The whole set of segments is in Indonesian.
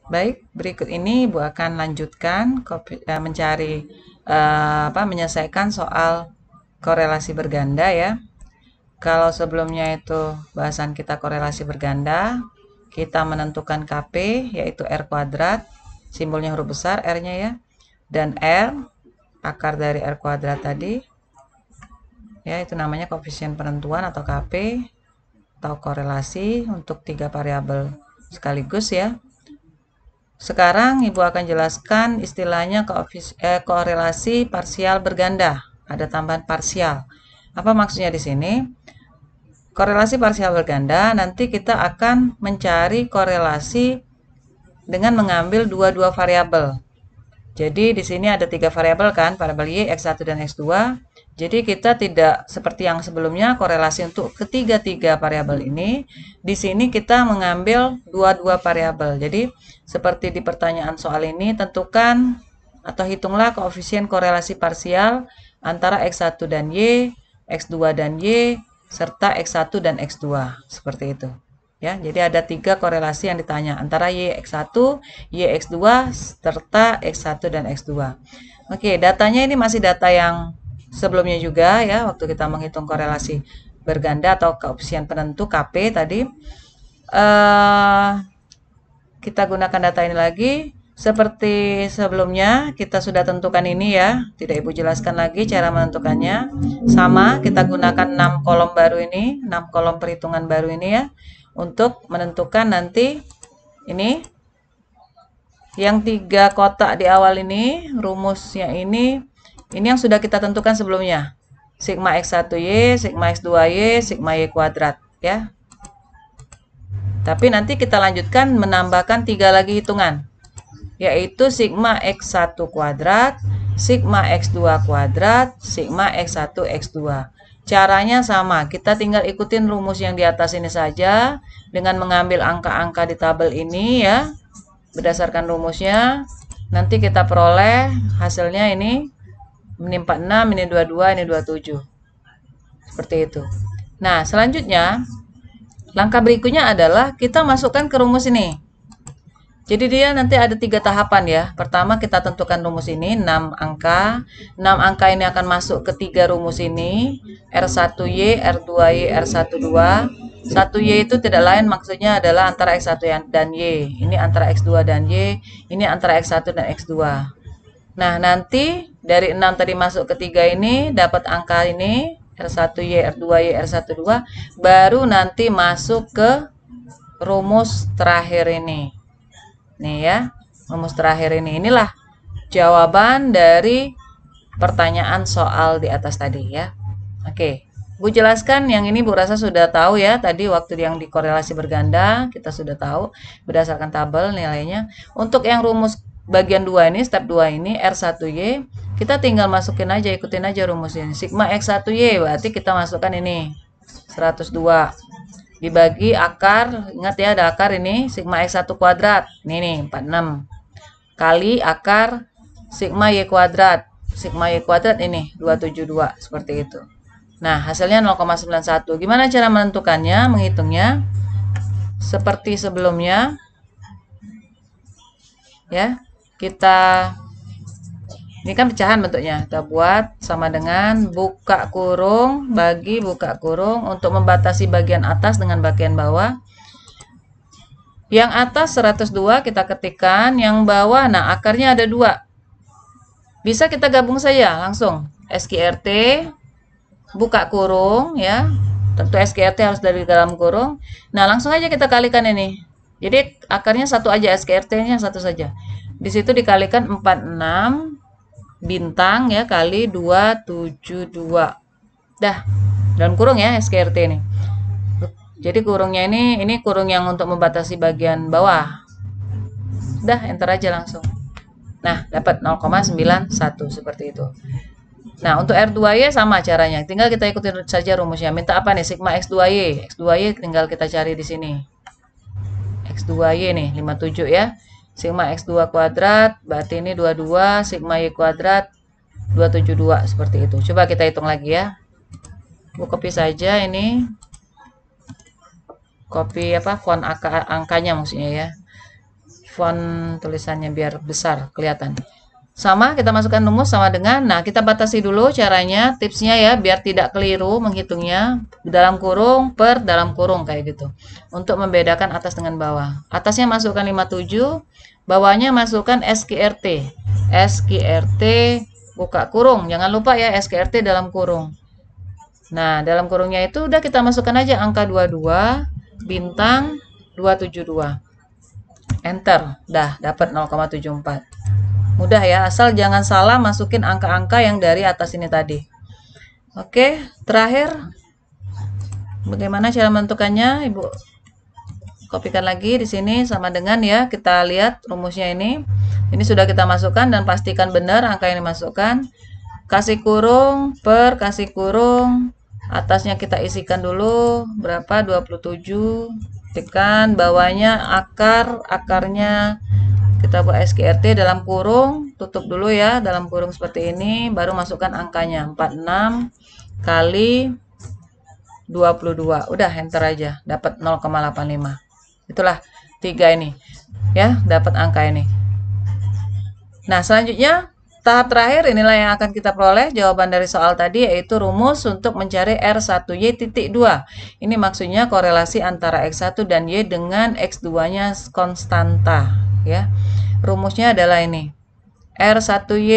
Baik, berikut ini Ibu akan lanjutkan mencari menyelesaikan soal korelasi berganda ya. Kalau sebelumnya itu bahasan kita korelasi berganda, kita menentukan KP yaitu R kuadrat, simbolnya huruf besar R-nya ya, dan R akar dari R kuadrat tadi. Ya, itu namanya koefisien penentuan atau KP atau korelasi untuk 3 variabel sekaligus ya. Sekarang Ibu akan jelaskan istilahnya korelasi parsial berganda. Ada tambahan parsial. Apa maksudnya di sini? Korelasi parsial berganda nanti kita akan mencari korelasi dengan mengambil dua variabel. Jadi di sini ada 3 variabel kan, variabel Y, X1 dan X2. Jadi kita tidak seperti yang sebelumnya korelasi untuk ketiga-tiga variabel ini. Di sini kita mengambil dua variabel. Jadi seperti di pertanyaan soal ini, tentukan atau hitunglah koefisien korelasi parsial antara X1 dan Y, X2 dan Y, serta X1 dan X2. Seperti itu. Ya, jadi ada 3 korelasi yang ditanya antara YX1, YX2, serta X1 dan X2. Oke, datanya ini masih data yang sebelumnya juga ya, waktu kita menghitung korelasi berganda atau koefisien penentu KP tadi. Kita gunakan data ini lagi. Seperti sebelumnya, kita sudah tentukan ini ya. Tidak Ibu jelaskan lagi cara menentukannya. Sama, kita gunakan 6 kolom baru ini, 6 kolom perhitungan baru ini ya. Untuk menentukan nanti ini yang 3 kotak di awal ini, rumusnya ini yang sudah kita tentukan sebelumnya. Sigma X1Y, Sigma X2Y, Sigma Y kuadrat ya. Tapi nanti kita lanjutkan menambahkan 3 lagi hitungan, yaitu Sigma X1 kuadrat, Sigma X2 kuadrat, Sigma X1 X2. Caranya sama, kita tinggal ikutin rumus yang di atas ini saja dengan mengambil angka-angka di tabel ini ya. Berdasarkan rumusnya, nanti kita peroleh hasilnya ini 46, ini 22, ini 27. Seperti itu. Nah, selanjutnya langkah berikutnya adalah kita masukkan ke rumus ini. Jadi dia nanti ada 3 tahapan ya. Pertama kita tentukan rumus ini 6 angka. 6 angka ini akan masuk ke 3 rumus ini. R1Y, R2Y, R12. 1Y itu tidak lain maksudnya adalah antara X1 dan Y. Ini antara X2 dan Y. Ini antara X1 dan X2. Nah nanti dari 6 tadi masuk ke 3 ini dapat angka ini. R1Y, R2Y, R12. Baru nanti masuk ke rumus terakhir ini. Nih ya, rumus terakhir ini. Inilah jawaban dari pertanyaan soal di atas tadi ya. Oke, Bu jelaskan yang ini Bu rasa sudah tahu ya. Tadi waktu yang dikorelasi berganda kita sudah tahu berdasarkan tabel nilainya. Untuk yang rumus bagian 2 ini, step 2 ini R1Y, kita tinggal masukin aja, ikutin aja rumusnya. Sigma X1Y berarti kita masukkan ini 102. Dibagi akar, ingat ya ada akar ini, sigma X1 kuadrat, ini nih 46, kali akar sigma Y kuadrat, sigma Y kuadrat ini 272, seperti itu. Nah hasilnya 0,91. Gimana cara menentukannya, menghitungnya? Seperti sebelumnya ya, kita ini kan pecahan bentuknya, kita buat sama dengan buka kurung bagi buka kurung untuk membatasi bagian atas dengan bagian bawah. Yang atas 102 kita ketikkan, yang bawah nah akarnya ada 2. Bisa kita gabung saja langsung. SQRT buka kurung ya. Tentu SQRT harus dari dalam kurung. Nah, langsung aja kita kalikan ini. Jadi akarnya satu aja, SQRT-nya satu saja. Di situ dikalikan 46 bintang ya kali 272. Dah, dalam kurung ya SQRT ini. Jadi kurungnya ini kurung yang untuk membatasi bagian bawah. Dah, enter aja langsung. Nah, dapat 0,91 seperti itu. Nah, untuk R2Y sama caranya. Tinggal kita ikutin saja rumusnya. Minta apa nih? Sigma X2Y. X2Y tinggal kita cari di sini. X2Y nih, 57 ya. Sigma X2 kuadrat, berarti ini 22, sigma Y kuadrat 272, seperti itu. Coba kita hitung lagi ya. Bu copy saja ini. copy apa font angkanya maksudnya ya. Font tulisannya biar besar kelihatan. Sama, kita masukkan rumus sama dengan, nah kita batasi dulu caranya, tipsnya ya, biar tidak keliru menghitungnya, dalam kurung per dalam kurung kayak gitu. Untuk membedakan atas dengan bawah. Atasnya masukkan 57, bawahnya masukkan SQRT. SQRT buka kurung, jangan lupa ya SQRT dalam kurung. Nah, dalam kurungnya itu udah kita masukkan aja angka 22, bintang 272. Enter, dah dapat 0,74. Mudah ya, asal jangan salah masukin angka-angka yang dari atas ini tadi. Oke, terakhir bagaimana cara menentukannya? Ibu kopikan lagi di sini sama dengan ya, kita lihat rumusnya ini. Ini sudah kita masukkan dan pastikan benar angka yang dimasukkan. Kasih kurung per kasih kurung. Atasnya kita isikan dulu berapa? 27. Tekan bawahnya akarnya kita buat SQRT dalam kurung, tutup dulu ya dalam kurung seperti ini, baru masukkan angkanya 46 kali 22. Udah enter aja, dapat 0,85. Itulah 3 ini. Ya, dapat angka ini. Nah, selanjutnya tahap terakhir inilah yang akan kita peroleh jawaban dari soal tadi, yaitu rumus untuk mencari R1Y.2. Ini maksudnya korelasi antara X1 dan Y dengan X2-nya konstanta ya. Rumusnya adalah ini. R1Y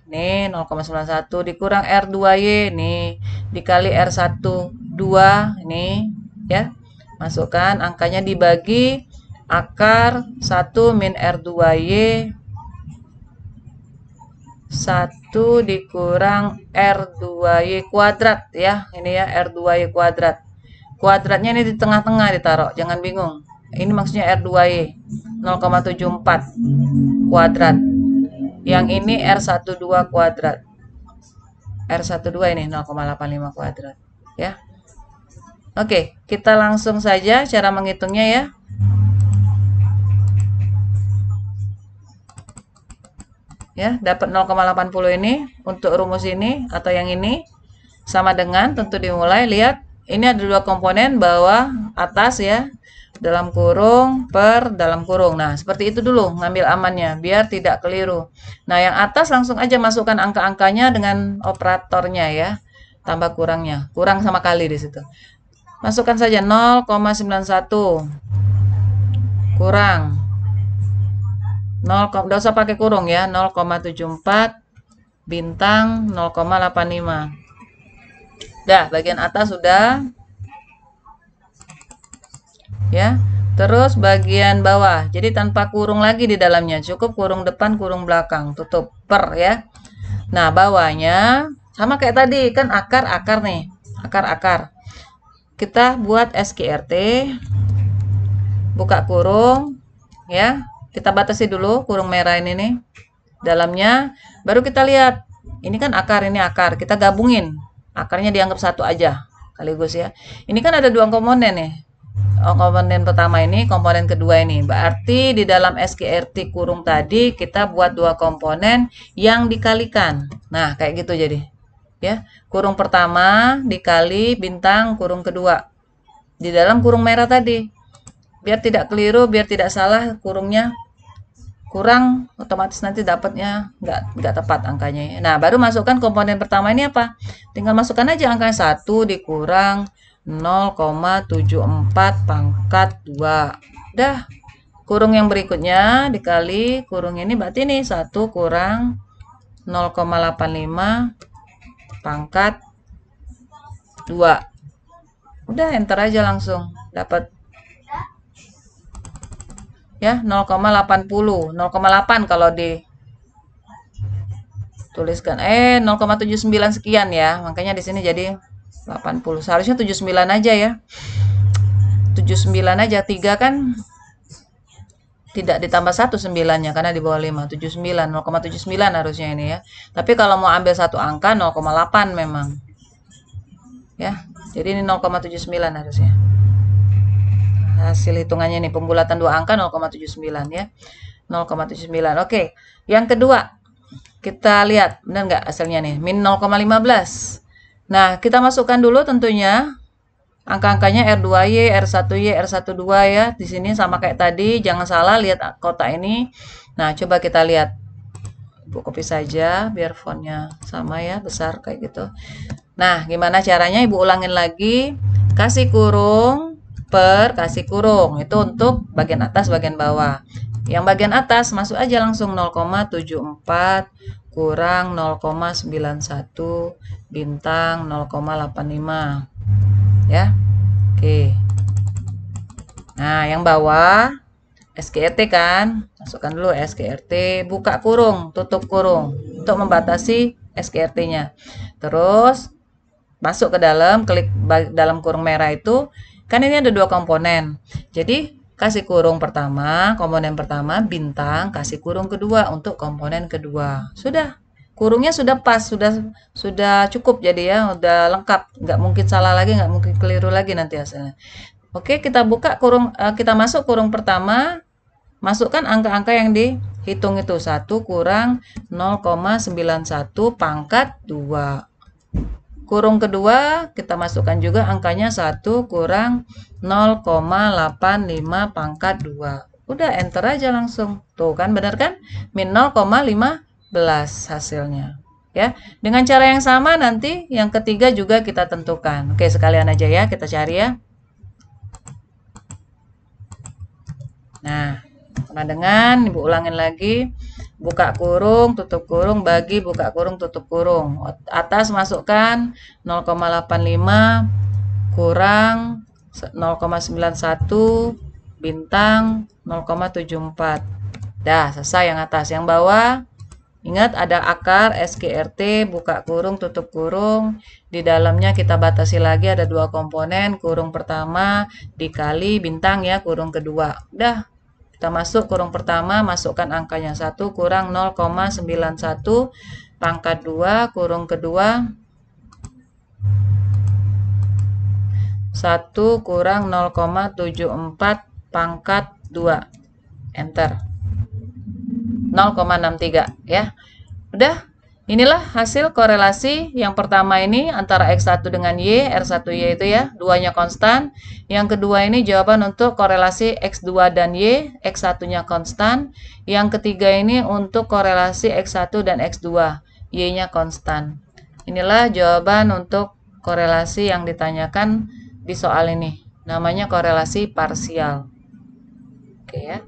nih 0,91 dikurang R2Y nih dikali R1 2 ini ya. Masukkan angkanya dibagi akar 1 min R2Y 1 dikurang R2Y kuadrat ya. Ini ya R2Y kuadrat. Kuadratnya ini di tengah-tengah ditaruh, jangan bingung. Ini maksudnya R2Y 0,74 kuadrat. Yang ini R12 kuadrat. R12 ini 0,85 kuadrat ya. Oke, kita langsung saja cara menghitungnya ya. Ya, dapat 0,80 ini untuk rumus ini atau yang ini sama dengan tentu dimulai lihat ini ada dua komponen bawah atas ya. Dalam kurung per dalam kurung. Nah, seperti itu dulu ngambil amannya biar tidak keliru. Nah, yang atas langsung aja masukkan angka-angkanya dengan operatornya ya. Tambah kurangnya. Kurang sama kali di situ. Masukkan saja 0,91 kurang 0, enggak usah pakai kurung ya. 0,74 bintang 0,85. Dah, bagian atas sudah. Ya, terus bagian bawah jadi tanpa kurung lagi di dalamnya, cukup kurung depan kurung belakang, tutup per ya. Nah, bawahnya sama kayak tadi kan akar nih, akar kita buat SQRT, buka kurung ya, kita batasi dulu kurung merah ini nih dalamnya, baru kita lihat ini kan akar, ini akar, kita gabungin akarnya dianggap satu aja sekaligus ya. Ini kan ada dua komponen nih, komponen pertama ini, komponen kedua ini. Berarti di dalam SQRT kurung tadi kita buat dua komponen yang dikalikan. Nah, kayak gitu jadi. Ya, kurung pertama dikali bintang kurung kedua. Di dalam kurung merah tadi. Biar tidak keliru, biar tidak salah kurungnya kurang, otomatis nanti dapatnya nggak tepat angkanya. Nah, baru masukkan komponen pertama ini apa? Tinggal masukkan aja angkanya 1 dikurang 0,74 pangkat 2. Dah, kurung yang berikutnya dikali kurung ini berarti ini 1 kurang 0,85 pangkat 2. Udah enter aja langsung dapat ya 0,80, 0,8 kalau di tuliskan 0,79 sekian ya. Makanya di sini jadi 80. Seharusnya 79 aja ya. 79 aja, 3 kan tidak ditambah 1 9-nya karena di bawah 5. 79, 0,79 harusnya ini ya. Tapi kalau mau ambil satu angka 0,8 memang. Ya. Jadi ini 0,79 harusnya. Hasil hitungannya nih pembulatan dua angka 0,79 ya. 0,79. Oke. Yang kedua, kita lihat benar nggak hasilnya nih? Min 0,15. Nah, kita masukkan dulu tentunya Angka-angkanya R2Y, R1Y, R12 ya. Di sini sama kayak tadi, jangan salah lihat kotak ini. Nah, coba kita lihat. Ibu copy saja biar fontnya sama ya, besar kayak gitu. Nah, gimana caranya? Ibu ulangin lagi. Kasih kurung per kasih kurung. Itu untuk bagian atas, bagian bawah. Yang bagian atas masuk aja langsung 0,74 kurang 0,91 bintang 0,85 ya. Oke. Nah, yang bawah SQRT kan, masukkan dulu SQRT, buka kurung, tutup kurung untuk membatasi SQRT-nya. Terus masuk ke dalam, klik dalam kurung merah itu, kan ini ada dua komponen. Jadi kasih kurung pertama, komponen pertama, bintang, kasih kurung kedua untuk komponen kedua. Sudah, kurungnya sudah pas, sudah cukup jadi ya, udah lengkap, nggak mungkin salah lagi, nggak mungkin keliru lagi nanti hasilnya. Oke, kita buka kurung, kita masuk kurung pertama, masukkan angka-angka yang dihitung itu 1 kurang 0,91 pangkat 2. Kurung kedua kita masukkan juga angkanya 1 kurang 0,85 pangkat 2. Udah enter aja langsung. Tuh kan benar kan? Min 0,15 hasilnya. Ya, dengan cara yang sama nanti yang ketiga juga kita tentukan. Oke, sekalian aja ya kita cari ya. Nah, sama dengan Ibu ulangin lagi. Buka kurung, tutup kurung, bagi, buka kurung, tutup kurung. Atas masukkan 0,85 kurang 0,91 bintang 0,74. Dah, selesai yang atas. Yang bawah, ingat ada akar SQRT, buka kurung, tutup kurung. Di dalamnya kita batasi lagi ada dua komponen, kurung pertama dikali bintang ya, kurung kedua. Udah. Kita masuk kurung pertama, masukkan angkanya 1 kurang 0,91 pangkat 2, kurung kedua 1 kurang 0,74 pangkat 2. Enter. 0,63 ya. Udah. Inilah hasil korelasi yang pertama ini antara X1 dengan Y, R1Y itu ya, duanya konstan. Yang kedua ini jawaban untuk korelasi X2 dan Y, X1-nya konstan. Yang ketiga ini untuk korelasi X1 dan X2, Y-nya konstan. Inilah jawaban untuk korelasi yang ditanyakan di soal ini. Namanya korelasi parsial. Oke ya.